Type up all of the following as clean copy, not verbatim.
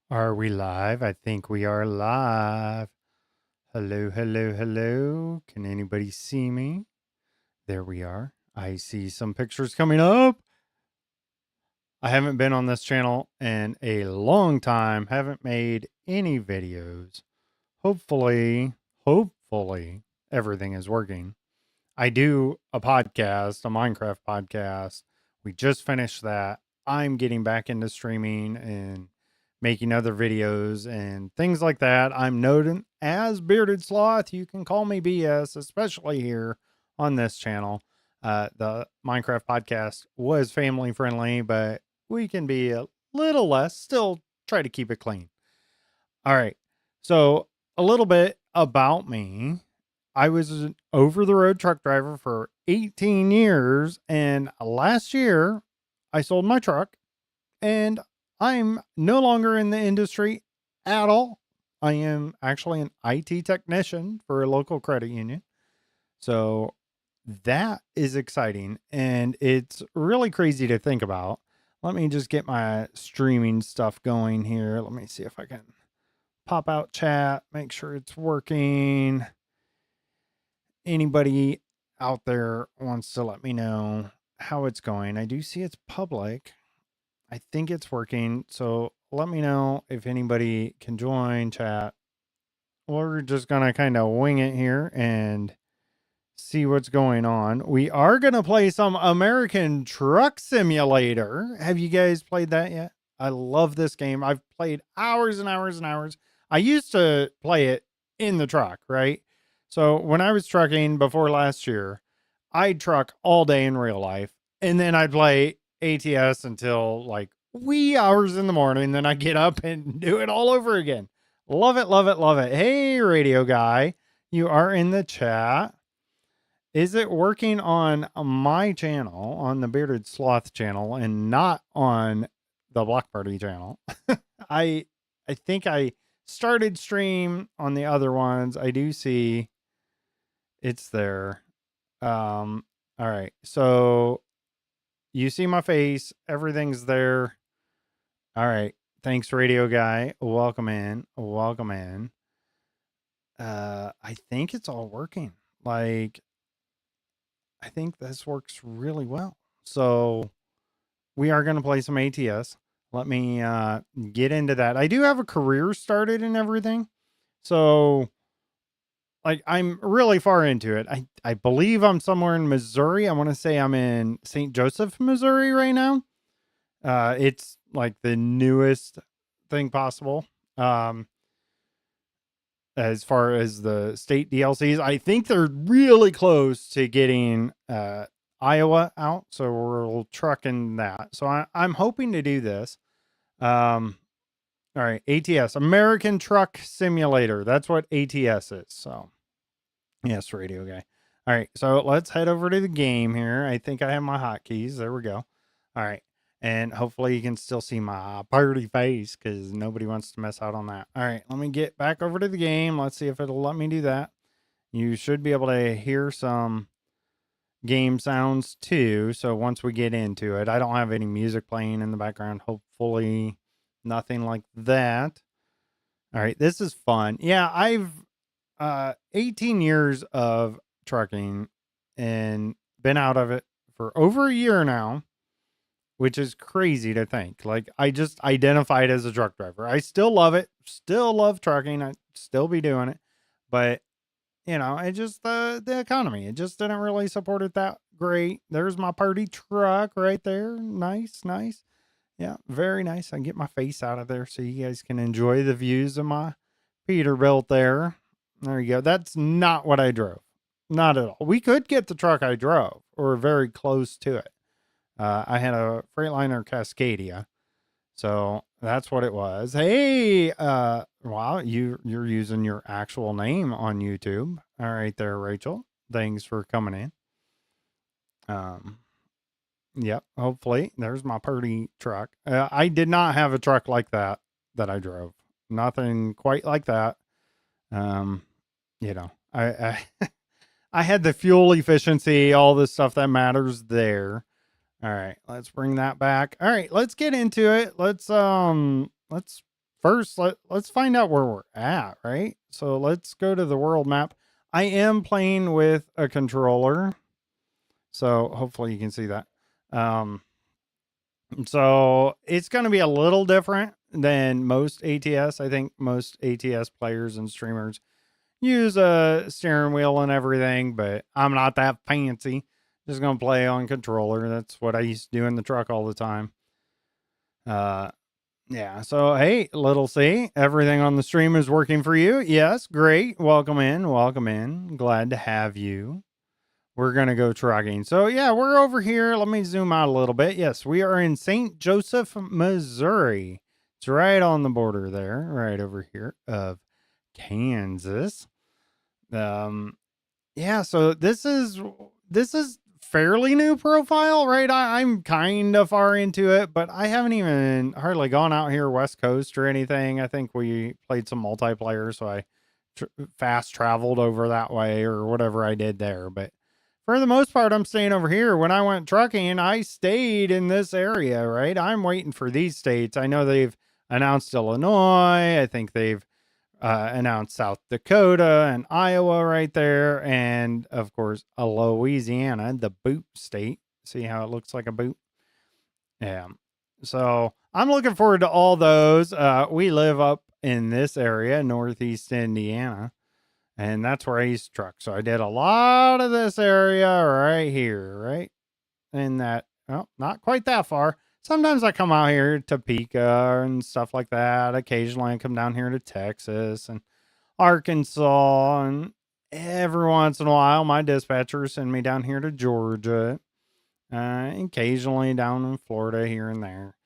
Are we live? I think we are live. Hello, hello, hello. Can anybody see me? There we are. I see some pictures coming up. I haven't been on this channel in a long time. Haven't made any videos. Hopefully, everything is working. I do a podcast, a Minecraft podcast. We just finished that. I'm getting back into streaming and making other videos and things like that. I'm known as Bearded Sloth. You can call me BS, especially here on this channel. The Minecraft podcast was family friendly, but we can be a little less, still try to keep it clean. All right. So, a little bit about me. I was an over the road truck driver for 18 years. And last year, I sold my truck and I'm no longer in the industry at all. I am actually an IT technician for a local credit union. So that is exciting. And it's really crazy to think about. Let me just get my streaming stuff going here. Let me see if I can pop out chat, make sure it's working. Anybody out there wants to let me know how it's going. I do see it's public. I think it's working. So let me know if anybody can join chat. We're just going to kind of wing it here and see what's going on. We are going to play some American Truck Simulator. Have you guys played that yet? I love this game. I've played hours and hours and hours. I used to play it in the truck, right? So when I was trucking before last year, I'd truck all day in real life and then I'd play ATS until like wee hours in the morning. Then I'd get up and do it all over again. Love it, love it, love it. Hey, radio guy, you are in the chat. Is it working on my channel, on the Bearded Sloth channel, and not on the Block Party channel? I I think I started stream on the other ones. I do see it's there. All right. So you see my face, everything's there. All right. Thanks, radio guy. Welcome in. Welcome in. I think it's all working. Like I think this works really well. So we are going to play some ATS. Let me get into that. I do have a career started and everything. So like I'm really far into it. I believe I'm somewhere in Missouri. I want to say I'm in St. Joseph, Missouri right now. It's like the newest thing possible. As far as the state DLCs, I think they're really close to getting Iowa out, so we're trucking that. So I'm hoping to do this. All right, ATS, American Truck Simulator. That's what ATS is. So yes, radio guy. All right, so let's head over to the game here. I think I have my hotkeys. There we go. All right. And hopefully you can still see my party face because nobody wants to mess out on that. All right, let me get back over to the game. Let's see if it'll let me do that. You should be able to hear some game sounds too. So once we get into it, I don't have any music playing in the background. Hopefully nothing like that. All right, this is fun. Yeah, I've 18 years of trucking and been out of it for over a year now, which is crazy to think. Like I just identified as a truck driver. I still love it. Still love trucking. I still be doing it. But you know, it just the economy. It just didn't really support it that great. There's my party truck right there. Nice, nice. Yeah, very nice. I can get my face out of there so you guys can enjoy the views of my Peterbilt there. There you go. That's not what I drove. Not at all. We could get the truck I drove or very close to it. I had a Freightliner Cascadia. So that's what it was. Hey, wow, you're using your actual name on YouTube. All right there, Rachel. Thanks for coming in. Yep, hopefully. There's my purdy truck. I did not have a truck like that I drove. Nothing quite like that. Um, you know, I I had the fuel efficiency, all the stuff that matters there. All right, let's bring that back. All right, let's get into it. Let's first, let's find out where we're at, right? So let's go to the world map. I am playing with a controller, so hopefully you can see that. So it's going to be a little different than most ATS. I think most ATS players and streamers use a steering wheel and everything, but I'm not that fancy. Just going to play on controller. That's what I used to do in the truck all the time. Yeah. So, hey, little C, everything on the stream is working for you. Yes. Great. Welcome in. Welcome in. Glad to have you. We're going to go trucking. So, yeah, we're over here. Let me zoom out a little bit. Yes, we are in St. Joseph, Missouri. It's right on the border there, right over here of Kansas. Yeah, so this is fairly new profile, right? I'm kind of far into it, but I haven't even hardly gone out here West Coast or anything. I think we played some multiplayer, so I fast traveled over that way or whatever I did there. But for the most part, I'm staying over here. When I went trucking, I stayed in this area, right? I'm waiting for these states. I know they've announced Illinois. I think they've announced South Dakota and Iowa right there. And of course, Louisiana, the boot state. See how it looks like a boot? Yeah. So I'm looking forward to all those. We live up in this area, Northeast Indiana. And that's where I used to truck. So I did a lot of this area right here, right? And that, well, not quite that far. Sometimes I come out here to Topeka and stuff like that. Occasionally I come down here to Texas and Arkansas. And every once in a while, my dispatchers send me down here to Georgia. Occasionally down in Florida here and there.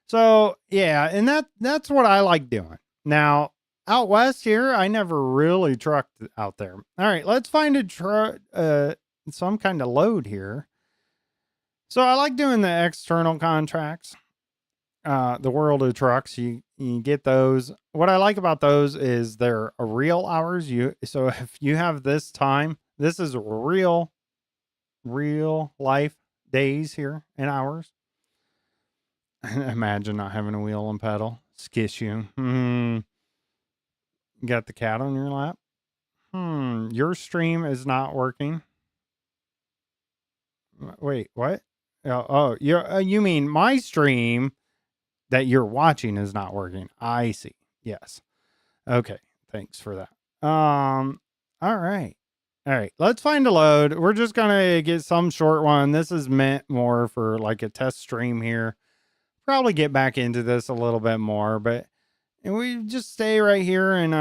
So, yeah, and that's what I like doing. Now, out west here, I never really trucked out there. All right, let's find some kind of load here. So I like doing the external contracts. The world of trucks, you get those. What I like about those is they're real hours. So if you have this time, this is real life days here in hours. Imagine not having a wheel and pedal. Skish you. Got the cat on your lap? Your stream is not working. Wait, what? You mean my stream that you're watching is not working. I see. Yes. Okay. Thanks for that. All right. All right. Let's find a load. We're just going to get some short one. This is meant more for like a test stream here. Probably get back into this a little bit more, but we just stay right here in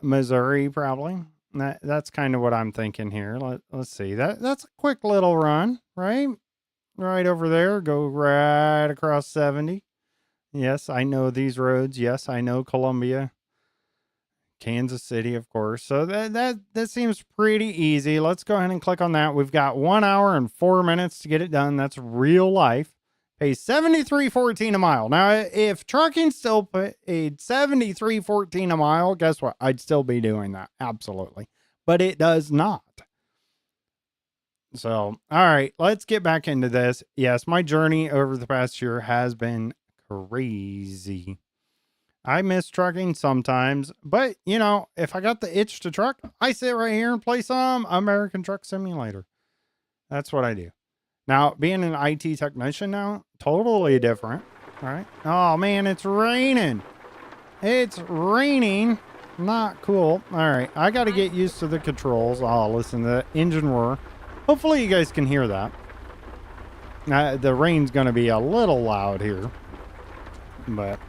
Missouri, probably. That's kind of what I'm thinking here. Let's see. That's a quick little run, right? Right over there. Go right across 70. Yes, I know these roads. Yes, I know Columbia. Kansas City, of course. So that seems pretty easy. Let's go ahead and click on that. We've got 1 hour and 4 minutes to get it done. That's real life. Pays $73.14 a mile. Now, if trucking still paid $73.14 a mile, guess what? I'd still be doing that. Absolutely. But it does not. So, all right, let's get back into this. Yes, my journey over the past year has been crazy. I miss trucking sometimes, but you know, if I got the itch to truck, I sit right here and play some American Truck Simulator. That's what I do. Now, being an IT technician now, totally different. All right. Oh man, it's raining. It's raining. Not cool. All right. I got to get used to the controls. Oh, listen to the engine roar. Hopefully you guys can hear that. The rain's going to be a little loud here. But,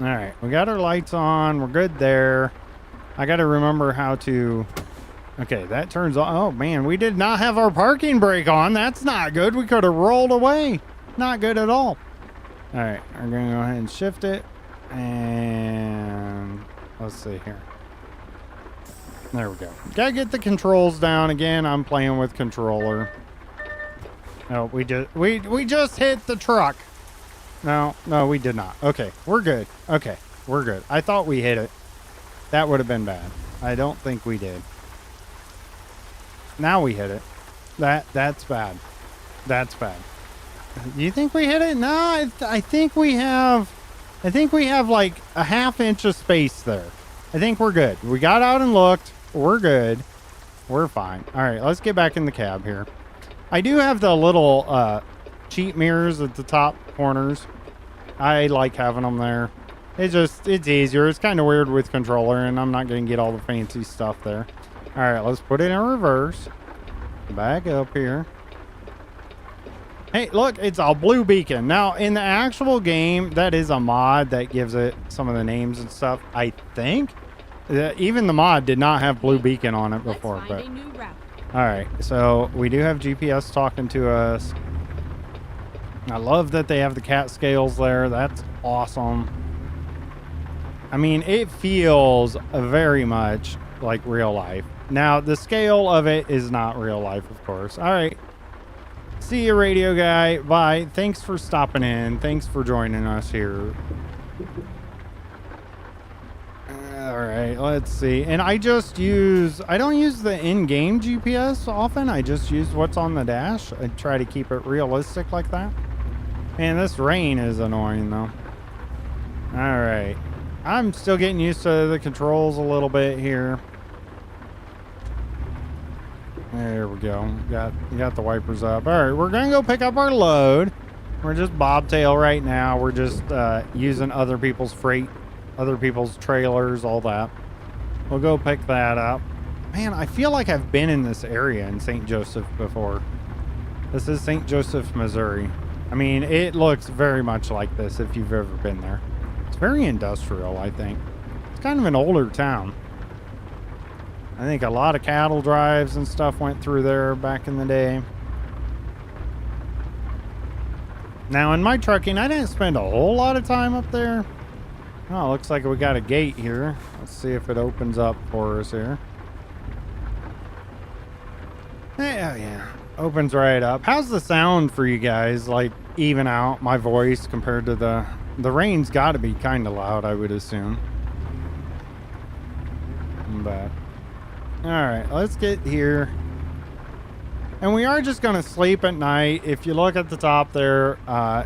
all right. We got our lights on. We're good there. I got to remember how to... Okay, that turns on. Oh, man, we did not have our parking brake on. That's not good. We could have rolled away. Not good at all. All right, we're going to go ahead and shift it. And let's see here. There we go. Gotta get the controls down again. I'm playing with controller. No, we just hit the truck. No, we did not. Okay, we're good. Okay, we're good. I thought we hit it. That would have been bad. I don't think we did. Now we hit it. That's bad. That's bad. Do you think we hit it? No, I think we have I think we have like a ½ inch of space there. I think we're good. We got out and looked. We're good. We're fine. All right, let's get back in the cab here. I do have the little cheat mirrors at the top corners. I like having them there. It's easier. It's kind of weird with controller, and I'm not going to get all the fancy stuff there. All right, let's put it in reverse. Back up here. Hey, look, it's a blue beacon. Now, in the actual game, that is a mod that gives it some of the names and stuff, I think. Even the mod did not have blue beacon on it before. But all right, so we do have GPS talking to us. I love that they have the cat scales there. That's awesome. I mean, it feels very much like real life. Now, the scale of it is not real life, of course. All right. See you, radio guy. Bye. Thanks for stopping in. Thanks for joining us here. All right, let's see. And I don't use the in-game GPS often. I just use what's on the dash. I try to keep it realistic like that. Man, this rain is annoying, though. All right. I'm still getting used to the controls a little bit here. There we go. Got the wipers up. All right, we're gonna go pick up our load. We're just bobtail right now. We're just using other people's freight, other people's trailers, all that. We'll go pick that up. Man, I feel like I've been in this area in St. Joseph before. This is St. Joseph, Missouri. I mean, it looks very much like this if you've ever been there. It's very industrial, I think. It's kind of an older town. I think a lot of cattle drives and stuff went through there back in the day. Now, in my trucking, I didn't spend a whole lot of time up there. Oh, looks like we got a gate here. Let's see if it opens up for us here. Yeah. Opens right up. How's the sound for you guys? Like, even out my voice compared to the rain's got to be kind of loud, I would assume. But all right, let's get here. And we are just going to sleep at night. If you look at the top there,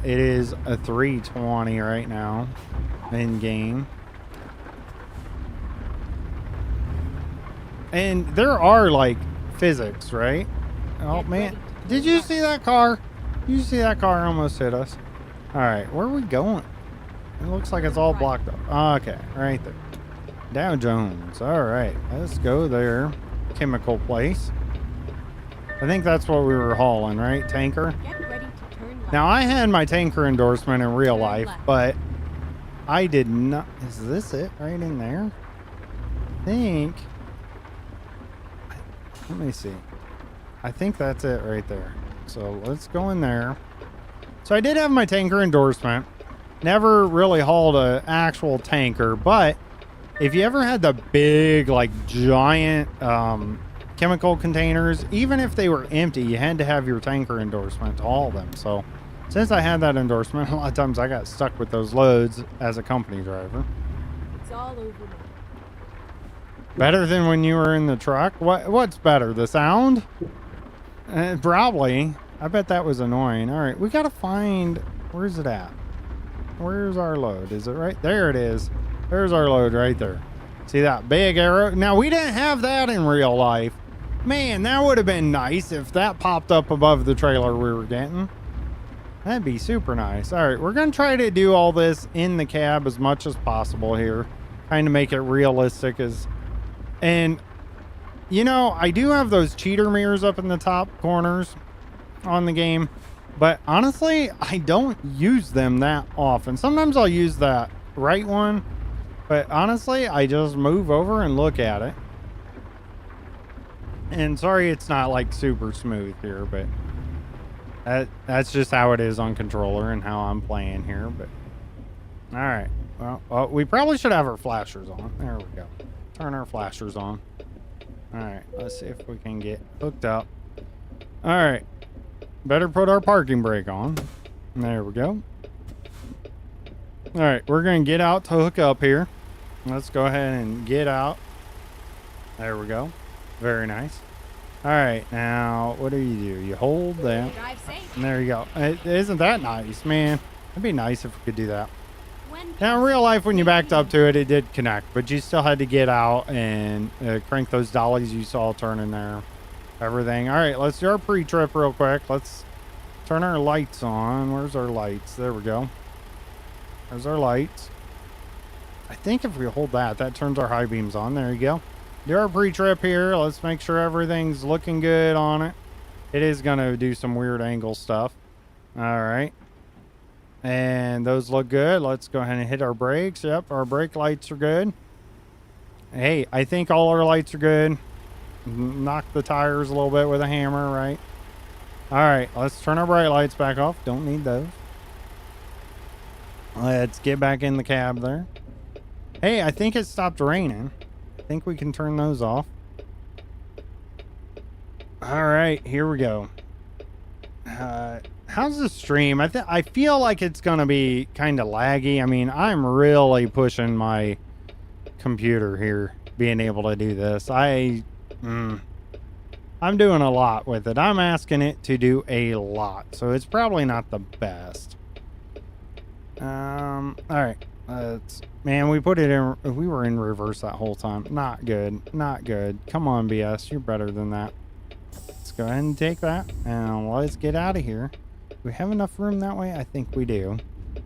it is a 3:20 right now in game. And there are like physics, right? Oh man, did you see that car? Did you see that car almost hit us? All right, where are we going? It looks like it's all blocked up. Okay, right there. Dow Jones. All right, let's go there. Chemical place. I think that's what we were hauling, right? Tanker. Get ready to turn left. Now, I had my tanker endorsement in real life, but I did not. Is this it right in there? I think. Let me see. I think that's it right there. So let's go in there. So I did have my tanker endorsement. Never really hauled an actual tanker, but if you ever had the big, like, giant chemical containers, even if they were empty, you had to have your tanker endorsement to haul them. So since I had that endorsement, a lot of times I got stuck with those loads as a company driver. It's all over now. Better than when you were in the truck? What's better, the sound? Probably. I bet that was annoying. All right, we got to find... Where's it at? Where's our load? Is it right? There it is. There's our load right there. See that big arrow? Now, we didn't have that in real life. Man, that would have been nice if that popped up above the trailer we were getting. That'd be super nice. All right, we're going to try to do all this in the cab as much as possible here. Kind of make it realistic as... And, you know, I do have those cheater mirrors up in the top corners on the game. But honestly, I don't use them that often. Sometimes I'll use that right one. But honestly, I just move over and look at it. And sorry it's not like super smooth here, but that's just how it is on controller and how I'm playing here. But all right, well, we probably should have our flashers on. There we go. Turn our flashers on. All right, let's see if we can get hooked up. All right, better put our parking brake on. There we go. All right, we're gonna get out to hook up here. Let's go ahead and get out. There we go. Very nice. All right, now what do? You hold that. Drive safe. And there you go. Isn't that nice, man? It'd be nice if we could do that. Well, Now, in real life, when you backed up to it, it did connect, but you still had to get out and crank those dollies you saw turning there. Everything. All right, let's do our pre-trip real quick. Let's turn our lights on. Where's our lights? There we go. There's our lights. I think if we hold that, that turns our high beams on. There you go. Do our pre-trip here. Let's make sure everything's looking good on it. It is going to do some weird angle stuff. All right. And those look good. Let's go ahead and hit our brakes. Yep, our brake lights are good. Hey, I think all our lights are good. Knock the tires a little bit with a hammer, right? All right, let's turn our bright lights back off. Don't need those. Let's get back in the cab there. Hey, I think it stopped raining. I think we can turn those off. All right, here we go. How's the stream? I feel like it's gonna be kind of laggy. I mean, I'm really pushing my computer here, being able to do this. I'm doing a lot with it. I'm asking it to do a lot, so it's probably not the best. All right. Man, we put it in. We were in reverse that whole time. Not good. Not good. Come on, BS. You're better than that. Let's go ahead and take that, and let's get out of here. Do we have enough room that way? I think we do.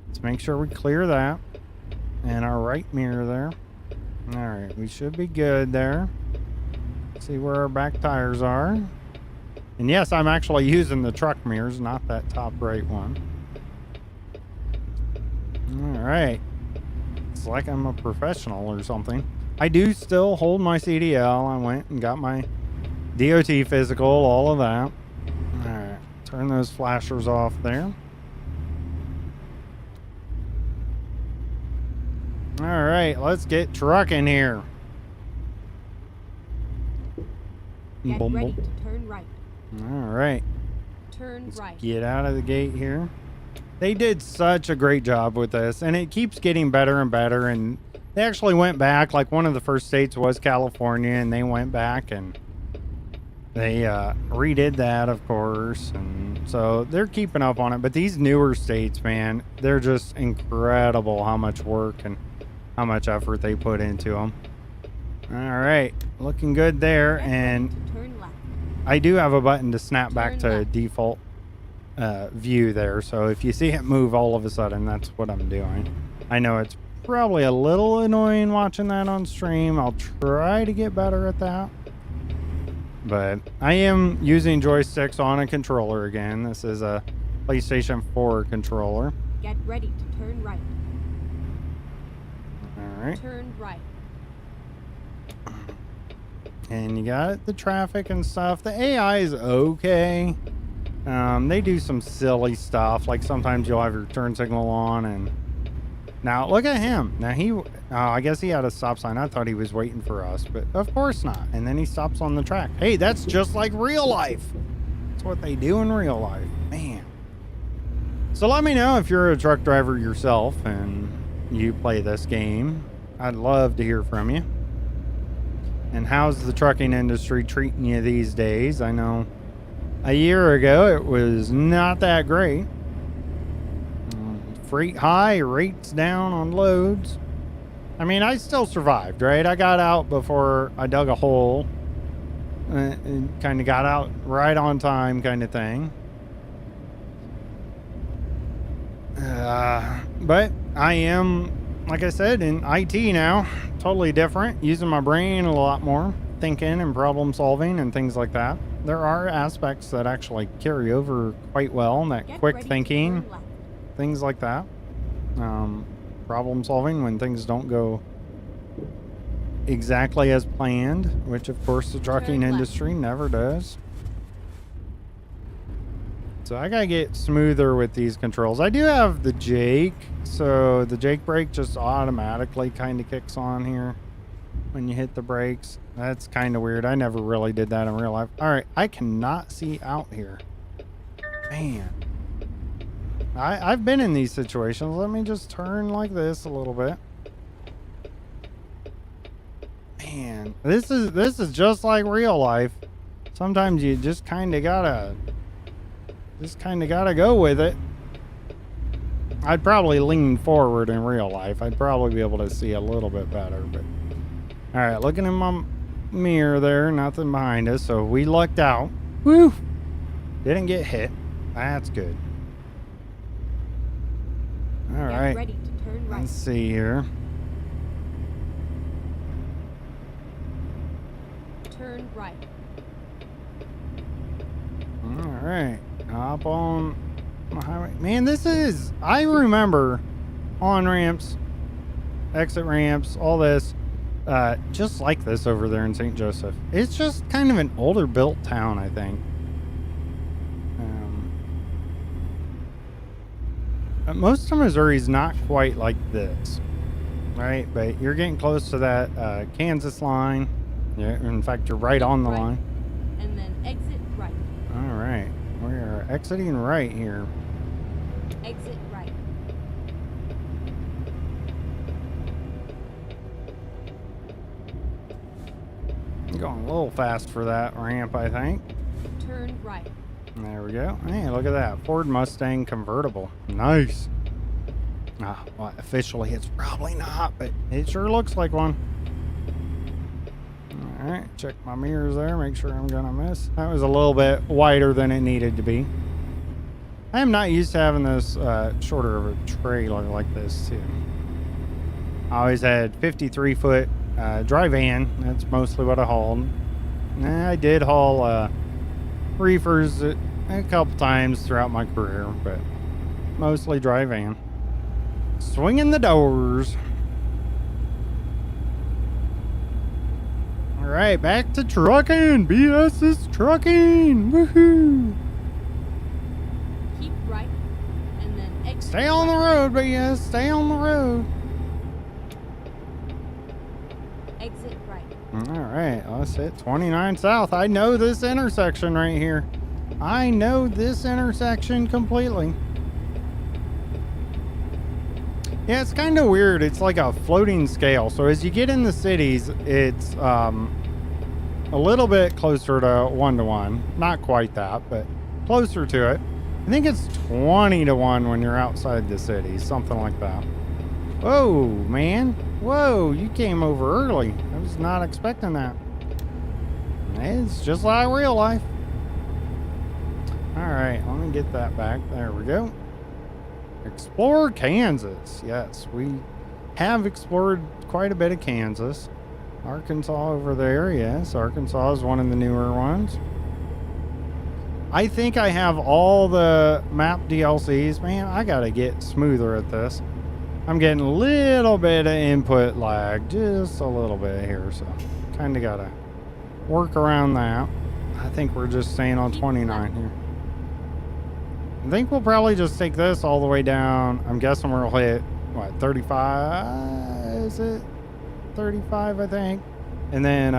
Let's make sure we clear that. And our right mirror there. All right, we should be good there. See where our back tires are. And yes, I'm actually using the truck mirrors, not that top right one. All right. It's like I'm a professional or something. I do still hold my CDL. I went and got my DOT physical, all of that. All right. Turn those flashers off there. All right, let's get trucking here. Get ready to turn right. All right. Turn right. Get out of the gate here. They did such a great job with this, and it keeps getting better and better. And they actually went back, like one of the first states was California, and they went back and they redid that, of course. And so they're keeping up on it. But these newer states, man, they're just incredible how much work and how much effort they put into them. All right, looking good there. And I do have a button to snap back to default view there. So if you see it move all of a sudden, that's what I'm doing. I know it's probably a little annoying watching that on stream. I'll try to get better at that. But I am using joysticks on a controller again. This is a PlayStation 4 controller. Get ready to turn right. All right. Turn right. And you got the traffic and stuff. The AI is okay. They do some silly stuff. Like sometimes you'll have your turn signal on and... Now, look at him. Now, I guess he had a stop sign. I thought he was waiting for us, but of course not. And then he stops on the track. Hey, that's just like real life. That's what they do in real life. Man. So let me know if you're a truck driver yourself and you play this game. I'd love to hear from you. And how's the trucking industry treating you these days? I know a year ago it was not that great. Freight high, rates down on loads. I mean, I still survived, right? I got out before I dug a hole. And kind of got out right on time kind of thing. But I am, like I said, in IT now. Totally different. Using my brain a lot more. Thinking and problem solving and things like that. There are aspects that actually carry over quite well. And that quick thinking. Things like that. Problem solving when things don't go exactly as planned, which of course the trucking industry never does. So I gotta get smoother with these controls. I do have the Jake, so the Jake brake just automatically kind of kicks on here when you hit the brakes. That's kind of weird. I never really did that in real life. All right, I cannot see out here. Man. I've been in these situations. Let me just turn like this a little bit. Man, this is just like real life. Sometimes you just kind of gotta go with it. I'd probably lean forward in real life. I'd probably be able to see a little bit better, but... Alright, looking in my mirror there, nothing behind us, so we lucked out. Woo! Didn't get hit. That's good. Alright. Get ready to turn right. Let's see here. Turn right. Alright. Hop on the highway. Man, this is... I remember on-ramps, exit ramps, all this, just like this over there in St. Joseph. It's just kind of an older built town, I think. Most of Missouri's not quite like this, right? But you're getting close to that Kansas line. Yeah, in fact, you're right on the line. And then exit right. All right, we are exiting right here. Exit right. I'm going a little fast for that ramp, I think. Turn right. There we go. Hey, look at that. Ford Mustang convertible. Nice. Well, officially it's probably not, but it sure looks like one. All right, check my mirrors there, make sure I'm gonna miss. That was a little bit wider than it needed to be. I am not used to having this shorter of a trailer like this, too. I always had 53-foot dry van. That's mostly what I hauled. I did haul reefers a couple times throughout my career, but mostly dry van. Swinging the doors. All right, back to trucking. BS is trucking. Woohoo! Keep right, and then exit. Stay on the road, BS. Stay on the road. Exit right. All right, let's hit 29 South. I know this intersection right here. I know this intersection completely. Yeah, it's kind of weird. It's like a floating scale. So as you get in the cities, it's a little bit closer to 1-to-1. Not quite that, but closer to it. I think it's 20-to-1 when you're outside the city, something like that. Whoa, man. Whoa, you came over early. I was not expecting that. It's just like real life. All right, let me get that back. There we go. Explore Kansas. Yes, we have explored quite a bit of Kansas. Arkansas over there. Yes, Arkansas is one of the newer ones. I think I have all the map DLCs. Man, I got to get smoother at this. I'm getting a little bit of input lag, just a little bit here, so kind of got to work around that. I think we're just staying on 29 here. I think we'll probably just take this all the way down. I'm guessing we'll hit, what, 35? Is it 35, I think? And then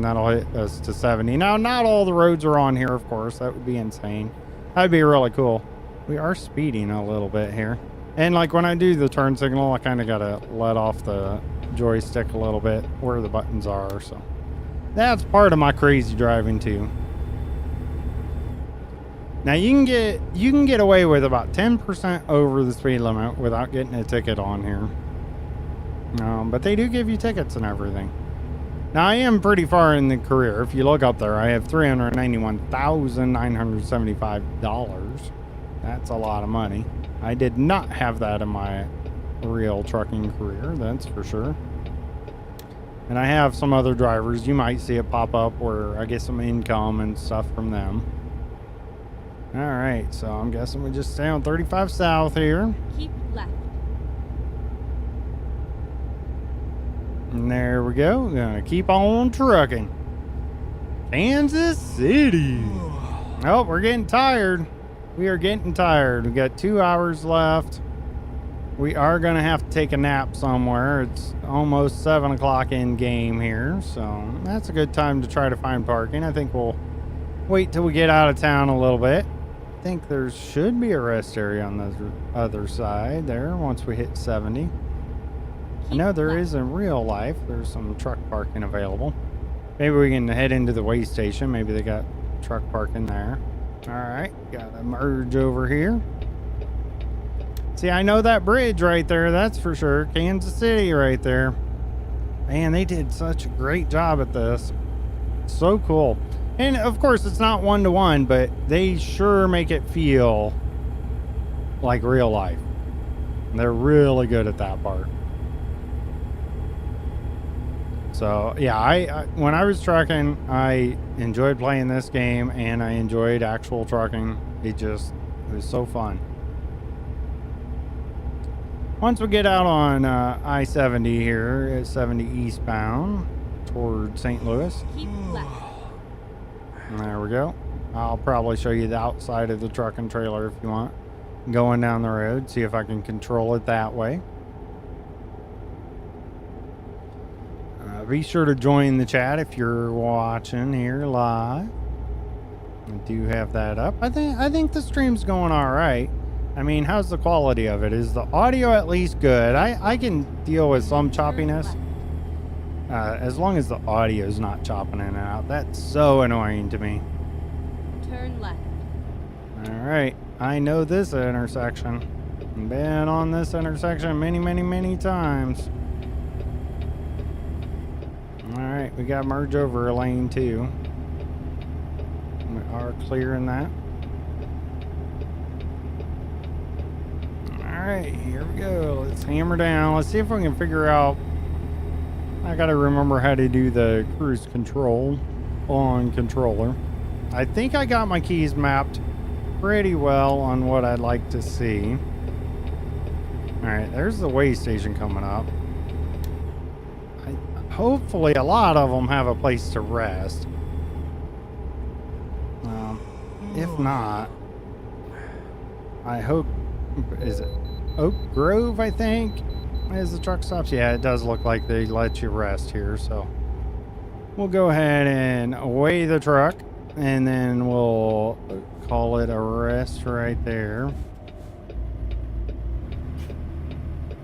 that'll hit us to 70. Now, not all the roads are on here, of course. That would be insane. That'd be really cool. We are speeding a little bit here. And like when I do the turn signal, I kind of got to let off the joystick a little bit where the buttons are. So that's part of my crazy driving too. Now you can get away with about 10% over the speed limit without getting a ticket on here. But they do give you tickets and everything. Now I am pretty far in the career. If you look up there, I have $391,975. That's a lot of money. I did not have that in my real trucking career, that's for sure. And I have some other drivers. You might see it pop up where I get some income and stuff from them. All right, so I'm guessing we just stay on 35 South here. Keep left. And there we go. We're gonna keep on trucking. Kansas City. Oh, we're getting tired. We are getting tired. We got 2 hours left. We are going to have to take a nap somewhere. It's almost 7 o'clock in game here, so that's a good time to try to find parking. I think we'll wait till we get out of town a little bit. I think there should be a rest area on the other side there once we hit 70. I know there is in real life. There's some truck parking available. Maybe we can head into the way station. Maybe they got truck parking there. All right, got to merge over here. See, I know that bridge right there. That's for sure. Kansas City right there. Man, they did such a great job at this. So cool. And of course, it's not 1-to-1, but they sure make it feel like real life. They're really good at that part. So yeah, I when I was trucking, I enjoyed playing this game, and I enjoyed actual trucking. It was so fun. Once we get out on I-70 here at 70 eastbound toward St. Louis. Keep left. There we go. I'll probably show you the outside of the truck and trailer if you want. Going down the road, see if I can control it that way. Be sure to join the chat if you're watching here live. I do have that up. I think the stream's going all right. I mean, how's the quality of it? Is the audio at least good? I can deal with some choppiness. As long as the audio is not chopping in and out. That's so annoying to me. Turn left. All right. I know this intersection. Been on this intersection many, many, many times. All right. We got merge over lane 2. We are clearing that. All right. Here we go. Let's hammer down. Let's see if we can figure out. I gotta remember how to do the cruise control on controller. I think I got my keys mapped pretty well on what I'd like to see. Alright, there's the way station coming up. Hopefully a lot of them have a place to rest. If not, I hope, is it Oak Grove, I think? As the truck stops, yeah, it does look like they let you rest here, so we'll go ahead and weigh the truck, and then we'll call it a rest right there.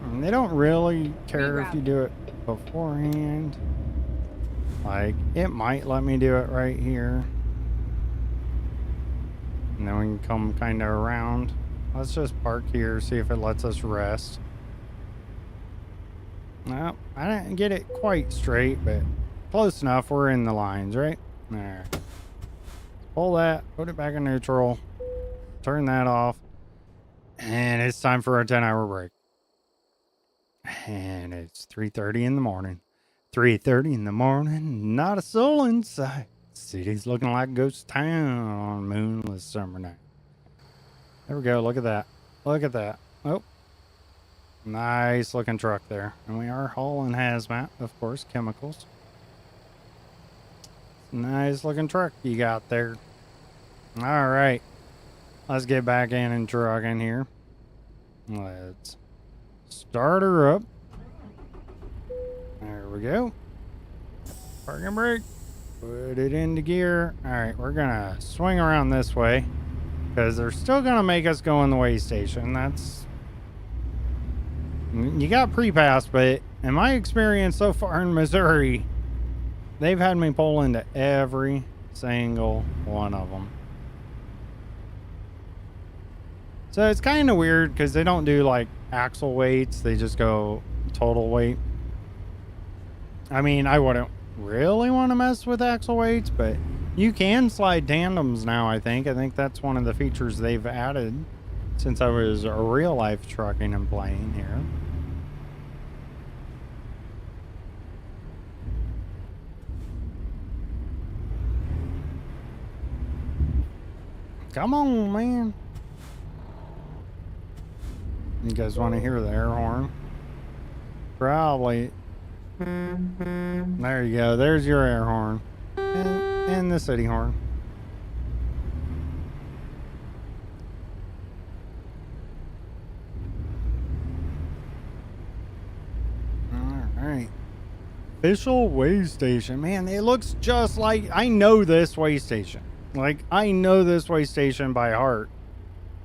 And they don't really care if you do it beforehand. Like, it might let me do it right here, and then we can come kind of around. Let's just park here, see if it lets us rest. No, I didn't get it quite straight, but close enough. We're in the lines, right? There. Pull that, put it back in neutral, turn that off, and it's time for a 10-hour break. And it's 3:30 in the morning. 3:30 in the morning, not a soul in sight. City's looking like a ghost town on a moonless summer night. There we go. Look at that. Look at that. Oh. Nice looking truck there. And we are hauling hazmat, of course, chemicals. Nice looking truck you got there. All right. Let's get back in trucking here. Let's start her up. There we go. Parking brake. Put it into gear. All right, we're going to swing around this way because they're still going to make us go in the way station. That's... You got pre-pass, but in my experience so far in Missouri, they've had me pull into every single one of them. So it's kind of weird because they don't do like axle weights. They just go total weight. I mean, I wouldn't really want to mess with axle weights, but you can slide tandems now, I think. I think that's one of the features they've added since I was real life trucking and playing here. Come on, man. You guys want to hear the air horn? Probably. There you go. There's your air horn. And the city horn. Alright. Official way station. Man, it looks just like... I know this way station. Like, I know this way station by heart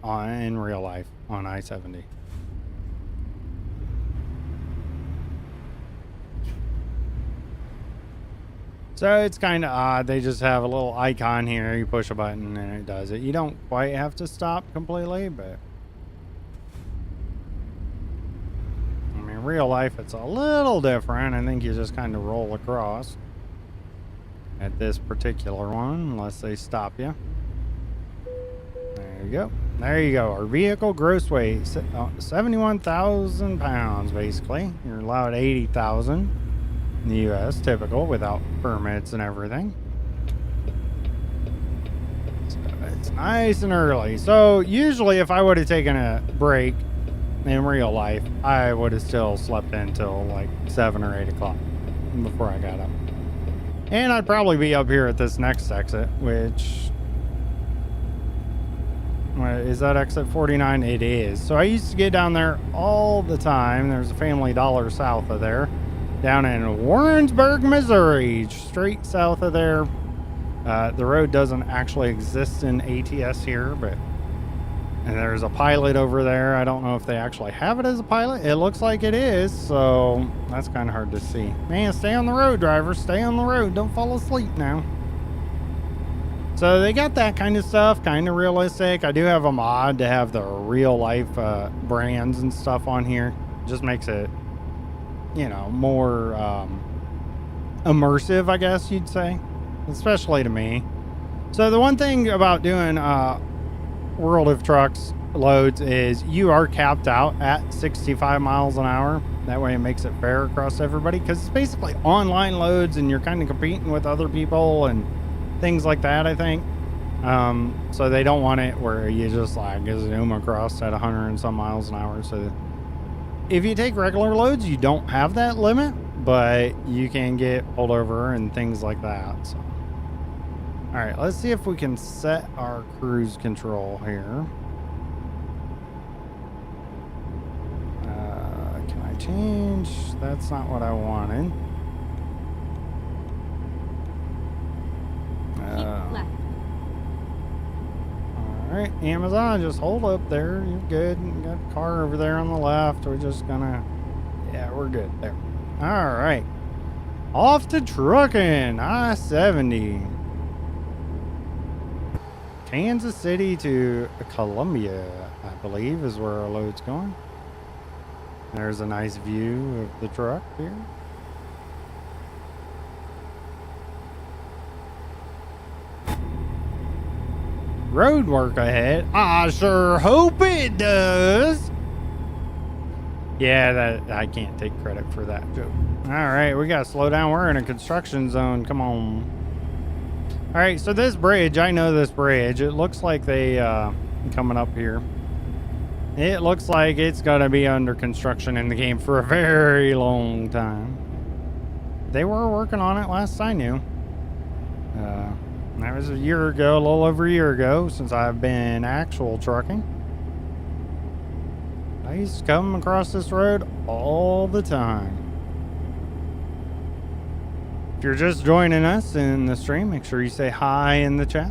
in real life on I-70. So it's kind of odd. They just have a little icon here. You push a button and it does it. You don't quite have to stop completely, but In real life, it's a little different. I think you just kind of roll across at this particular one, unless they stop you. There you go. There you go. Our vehicle gross weight, 71,000 pounds, basically. You're allowed 80,000 in the U.S., typical, without permits and everything. So it's nice and early. So usually if I would have taken a break in real life, I would have still slept until like 7 or 8 o'clock before I got up. And I'd probably be up here at this next exit, which... Is that exit 49? It is. So I used to get down there all the time. There's a Family Dollar south of there. Down in Warrensburg, Missouri. Straight south of there. The road doesn't actually exist in ATS here, but... And there's a pilot over there. I don't know if they actually have it as a pilot. It looks like it is, so that's kind of hard to see. Man, stay on the road, driver. Stay on the road. Don't fall asleep now. So they got that kind of stuff, kind of realistic. I do have a mod to have the real life brands and stuff on here. Just makes it, you know, more immersive, I guess you'd say, especially to me. So the one thing about doing World of Trucks loads is you are capped out at 65 miles an hour. That way it makes it fair across everybody, because it's basically online loads and you're kind of competing with other people and things like that, I think. So they don't want it where you just like zoom across at 100 and some miles an hour. So if you take regular loads, you don't have that limit, but you can get pulled over and things like that. So, all right, let's see if we can set our cruise control here. Can I change? That's not what I wanted. Left. Alright, Amazon, just hold up there. You're good. You got a car over there on the left. We're just gonna... Yeah, we're good there. Alright. Off to trucking. I-70. Kansas City to Columbia, I believe, is where our load's going. There's a nice view of the truck here. Road work ahead. I sure hope it does. Yeah, that I can't take credit for that joke. All right, we gotta slow down. We're in a construction zone. Come on. All right, so this bridge, I know this bridge. It looks like they coming up here. It looks like it's gonna be under construction in the game for a very long time. They were working on it last I knew. That was a year ago, a little over a year ago, since I've been actual trucking. I used to come across this road all the time. If you're just joining us in the stream, make sure you say hi in the chat.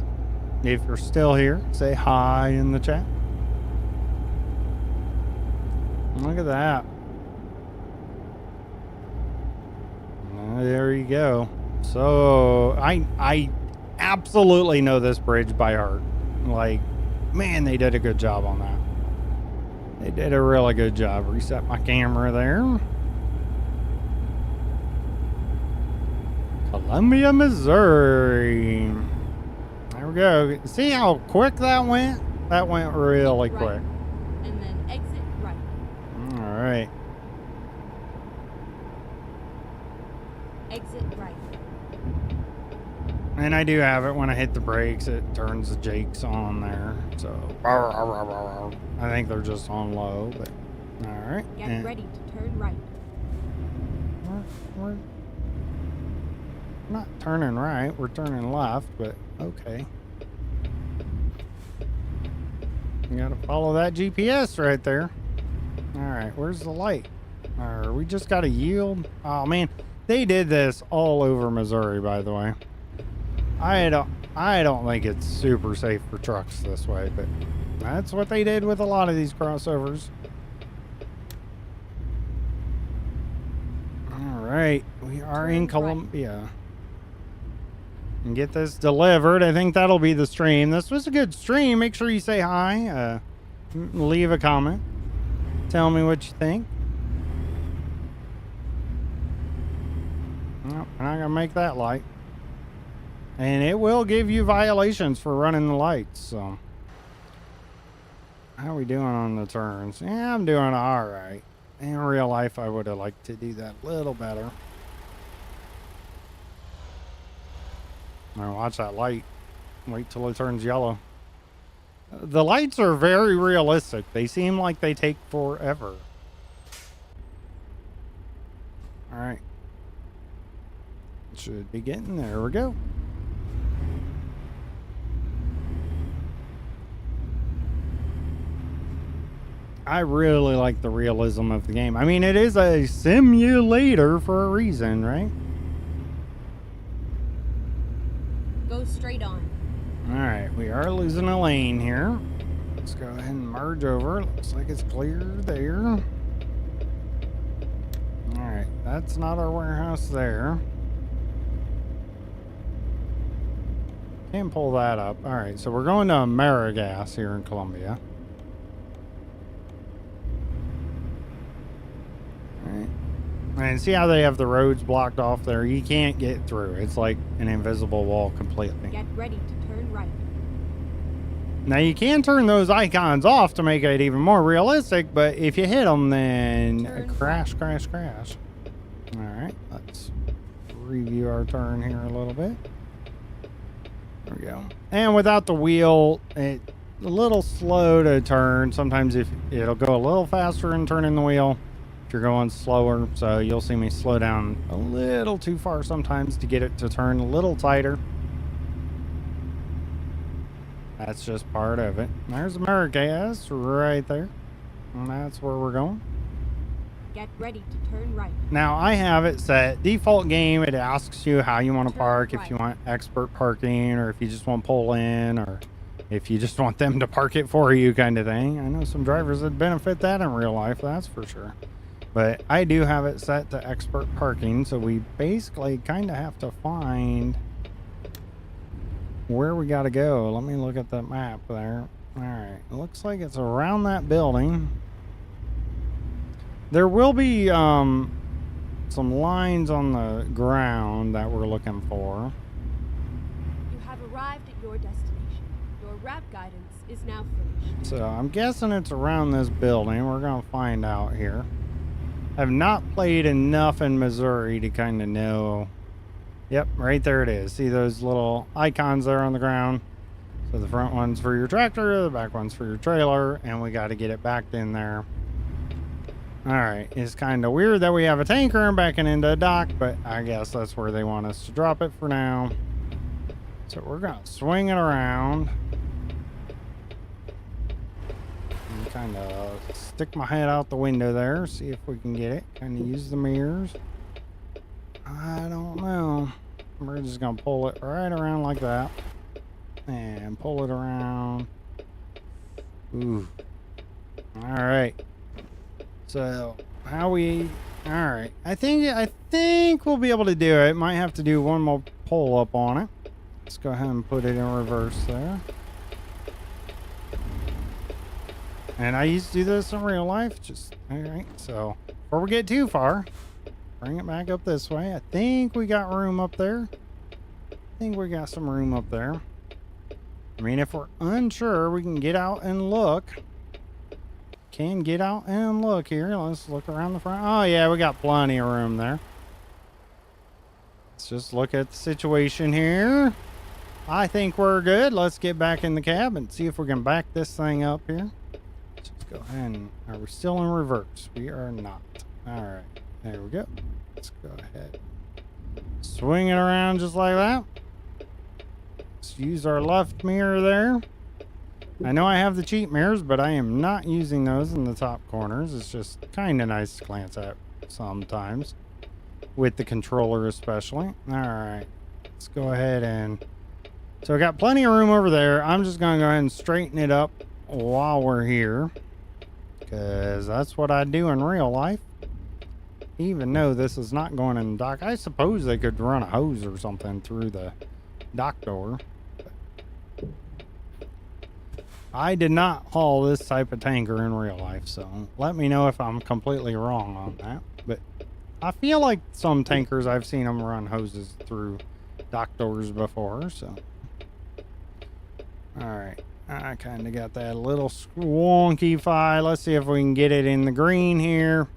If you're still here, say hi in the chat. Look at that. There you go. So I absolutely know this bridge by heart. Like, man, they did a good job on that. They did a really good job. Reset my camera there. Columbia, Missouri. There we go. See how quick that went? That went really Right. quick. And then exit right. All right. Exit right. And I do have it when I hit the brakes, it turns the jakes on there. So, I think they're just on low, but all right. Get ready to turn right. We're not turning right, we're turning left, but okay. You gotta follow that GPS right there. All right, where's the light? Or we just gotta yield. Oh man, they did this all over Missouri, by the way. I don't think it's super safe for trucks this way, but that's what they did with a lot of these crossovers. All right, we are in Columbia. And get this delivered. I think that'll be the stream. This was a good stream. Make sure you say hi. Leave a comment. Tell me what you think. Nope, we're not gonna make that light. And it will give you violations for running the lights, so. How are we doing on the turns? Yeah, I'm doing alright. In real life, I would have liked to do that a little better. Now watch that light. Wait till it turns yellow. The lights are very realistic. They seem like they take forever. Alright. Should be getting there. We go. I really like the realism of the game. I mean, it is a simulator for a reason, right? Go straight on. Alright, we are losing a lane here. Let's go ahead and merge over. Looks like it's clear there. Alright, that's not our warehouse there. Can't pull that up. Alright, so we're going to AmeriGas here in Columbia. Alright. And see how they have the roads blocked off there? You can't get through. It's like an invisible wall completely. Get ready to turn right. Now you can turn those icons off to make it even more realistic, but if you hit them, then crash. Alright, let's review our turn here a little bit. There we go. And without the wheel, it's a little slow to turn. Sometimes if it'll go a little faster in turning the wheel if you're going slower. So you'll see me slow down a little too far sometimes to get it to turn a little tighter. That's just part of it. There's AmeriGas right there. And that's where we're going. Get ready to turn right. Now I have it set default game. It asks you how you want to Turn park, if right. you want expert parking, or if you just want to pull in, or if you just want them to park it for you, kind of thing. I know some drivers that benefit that in real life, that's for sure. But I do have it set to expert parking, so we basically kind of have to find where we got to go. Let me look at the map there. All right, it looks like it's around that building. There will be some lines on the ground that we're looking for. You have arrived at your destination. Your route guidance is now finished. So I'm guessing it's around this building. We're going to find out here. I've not played enough in Missouri to kind of know. Yep, right there it is. See those little icons there on the ground? So the front one's for your tractor, the back one's for your trailer, and we got to get it backed in there. Alright, it's kind of weird that we have a tanker backing into a dock, but I guess that's where they want us to drop it for now. So we're going to swing it around. And kind of stick my head out the window there, see if we can get it. Kind of use the mirrors. I don't know. We're just going to pull it right around like that. And pull it around. Ooh. Alright. So, how we... Alright. I think we'll be able to do it. Might have to do one more pull up on it. Let's go ahead and put it in reverse there. And I used to do this in real life. Just... Alright. So, before we get too far, bring it back up this way. I think we got room up there. I think we got some room up there. I mean, if we're unsure, we can get out and look. Can get out and look here. Let's look around the front. Oh, yeah, we got plenty of room there. Let's just look at the situation here. I think we're good. Let's get back in the cab and see if we can back this thing up here. Let's just go ahead and... Are we still in reverse? We are not. All right. There we go. Let's go ahead. Swing it around just like that. Let's use our left mirror there. I know I have the cheap mirrors, but I am not using those in the top corners. It's just kind of nice to glance at sometimes. With the controller especially. Alright. Let's go ahead and... So I got plenty of room over there. I'm just going to go ahead and straighten it up while we're here. Because that's what I do in real life. Even though this is not going in the dock. I suppose they could run a hose or something through the dock door. I did not haul this type of tanker in real life, so let me know if I'm completely wrong on that. But I feel like some tankers, I've seen them run hoses through dock doors before, so. All right. I kind of got that a little wonky fi. Let's see if we can get it in the green here.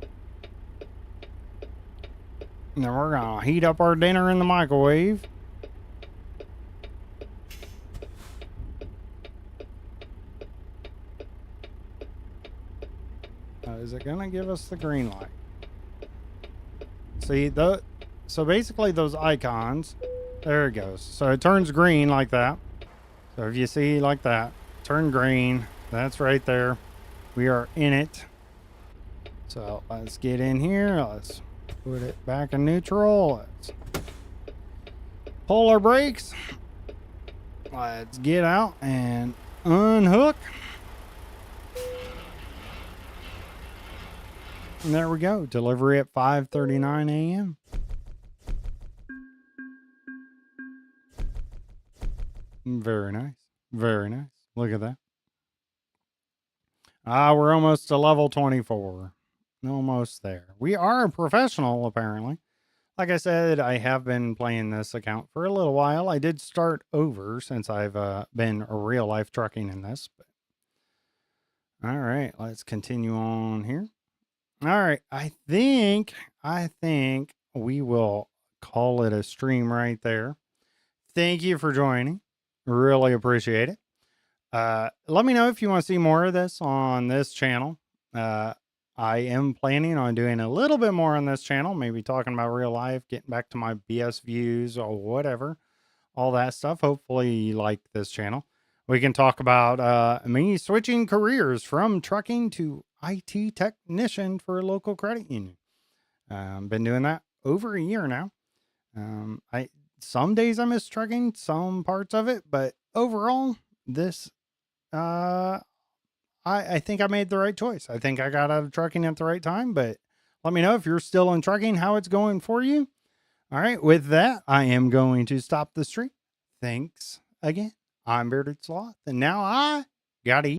And then we're going to heat up our dinner in the microwave. Is it going to give us the green light? See, so basically those icons, there it goes. So it turns green like that. So if you see like that, turn green, that's right there. We are in it. So let's get in here. Let's put it back in neutral. Let's pull our brakes. Let's get out and unhook. And there we go. Delivery at 5:39 a.m. Very nice. Very nice. Look at that. We're almost to level 24. Almost there. We are a professional, apparently. Like I said, I have been playing this account for a little while. I did start over since I've been real life trucking in this. But... All right, let's continue on here. All right, I think we will call it a stream right there. Thank you for joining. Really appreciate it. Let me know if you want to see more of this on this channel. I am planning on doing a little bit more on this channel, maybe talking about real life, getting back to my BS views or whatever, all that stuff. Hopefully you like this channel. We can talk about me switching careers from trucking to IT technician for a local credit union. Been doing that over a year now. Some days I miss trucking, some parts of it, but overall, this I think I made the right choice. I think I got out of trucking at the right time, but let me know if you're still in trucking, how it's going for you. All right, with that, I am going to stop the stream. Thanks again. I'm Bearded Sloth, and now I gotta eat.